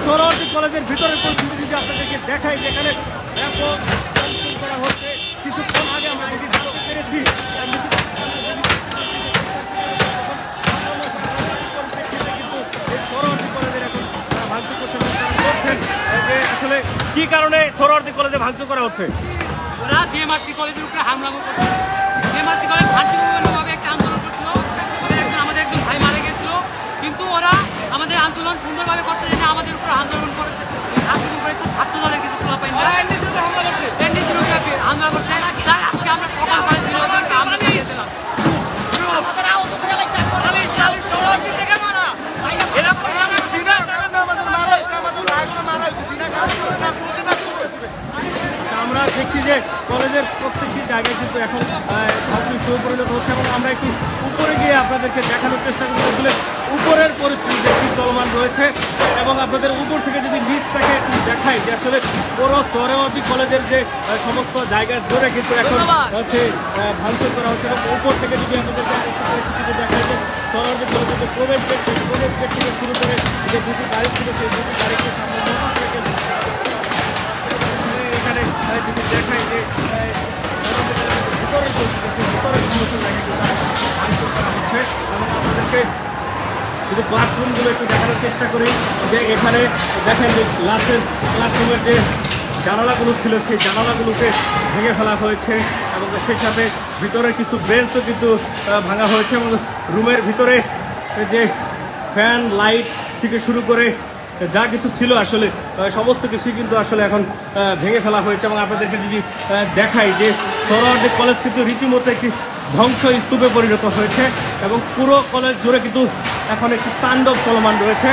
সোহরাওয়ার্দী কলেজের ভিতরের পরিস্থিতি যদি আপনাদেরকে দেখাই, যেখানে ব্যাপক ভাঙচুর করা হচ্ছে। কিছুক্ষণ আগে আমরা যেটি জানতে পেরেছি আসলে কি কারণে সোহরাওয়ার্দী কলেজে ভাঙচুর করা হচ্ছে? ওরা ডিএমআরসি কলেজের উপরে হামলা করছে। ডিএমআরসি কলেজ শান্তিপূর্ণভাবে একটা আন্দোলন করছিল, আমাদের একজন ভাই মারা গেছিল, কিন্তু ওরা আমাদের আন্দোলন সুন্দরভাবে করতে জেনে আমাদের উপর আন্দোলন করেছে। ছাত্র দলের কিছু হামলা করছে, হামলা করছে। আজকে আমরা সকাল করে আমরা দিয়েছিলাম আমরা দেখছি যে কলেজের প্রত্যেকটি জায়গায় কিন্তু এখন পরিণত হচ্ছে এবং আমরা একটু উপরে গিয়ে আপনাদেরকে দেখানোর চেষ্টা করতে আসলে উপরের পরিস্থিতি একটি চলমান রয়েছে এবং আপনাদের উপর থেকে যদি নিচটাকে একটু দেখাই যে আসলে পুরো সোহরাওয়ার্দী কলেজের যে সমস্ত জায়গা জুড়ে কিন্তু এখন হচ্ছে ভাঙচুর করা হচ্ছে এবং উপর থেকে যদি আপনাদেরকে পরিস্থিতিতে দেখায় যে সোহরাওয়ার্দী কলেজের যে প্রবেশ গেট থেকে শুরু করে যে দুটি গাড়ি ছিল সেই দুটি গাড়িকে সামনে এখানে যদি দেখাই যে ভিতরের সমস্ত জায়গাগুলো ভাঙচুর করা হচ্ছে এবং আপনাদেরকে শুধু ক্লাসরুমগুলো একটু দেখানোর চেষ্টা করি যে এখানে দেখেন যে ক্লাসরুমের যে জানালাগুলো ছিল সেই জানালাগুলোকে ভেঙে ফেলা হয়েছে এবং সেই সাথে ভিতরের কিছু বেঞ্চও কিন্তু ভাঙা হয়েছে এবং রুমের ভিতরে যে ফ্যান লাইট থেকে শুরু করে যা কিছু ছিল আসলে সমস্ত কিছুই কিন্তু আসলে এখন ভেঙে ফেলা হয়েছে এবং আপনাদেরকে যদি দেখাই যে সোহরাওয়ার্দী কলেজ কিন্তু রীতিমতো একটি ধ্বংস স্তূপে পরিণত হয়েছে এবং পুরো কলেজ জুড়ে কিন্তু এখন একটি তাণ্ডব চলমান রয়েছে।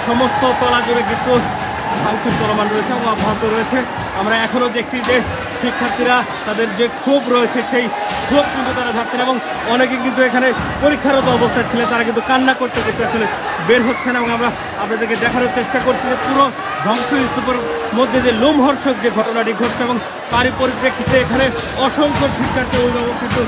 সমস্ত তলা জুড়ে কিন্তু ভাঙচুর চলমান রয়েছে এবং অব্যাহত রয়েছে। আমরা এখনও দেখছি যে শিক্ষার্থীরা তাদের যে ক্ষোভ রয়েছে সেই ক্ষোভ কিন্তু তারা যাচ্ছেন এবং অনেকে কিন্তু এখানে পরীক্ষারত অবস্থায় ছিলেন, তারা কিন্তু কান্না করতে করতে আসলে বের হচ্ছেন এবং আমরা আপনাদেরকে দেখানোর চেষ্টা করছি যে পুরো ধ্বংসস্তূপের মধ্যে যে লোমহর্ষক যে ঘটনাটি ঘটছে এবং তারই পরিপ্রেক্ষিতে এখানে অসংখ্য শিক্ষার্থী অভিভাবক কিন্তু